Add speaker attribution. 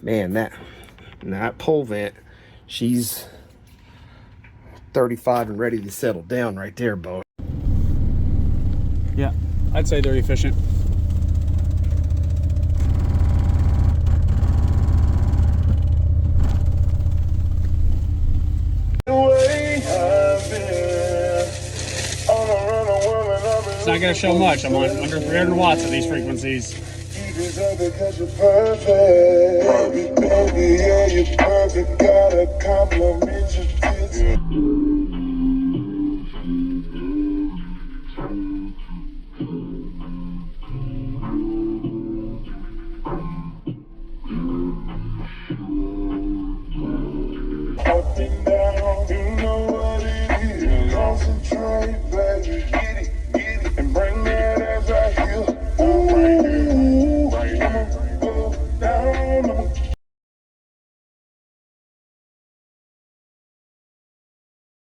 Speaker 1: Man, that pole vent, she's 35 and ready to settle down right there, Bo.
Speaker 2: Yeah, I'd say they're efficient. It's not going to show much. I'm on under 300 watts at these frequencies.
Speaker 3: Because you're perfect, baby, yeah, you're perfect. Gotta compliment your kids. All thing that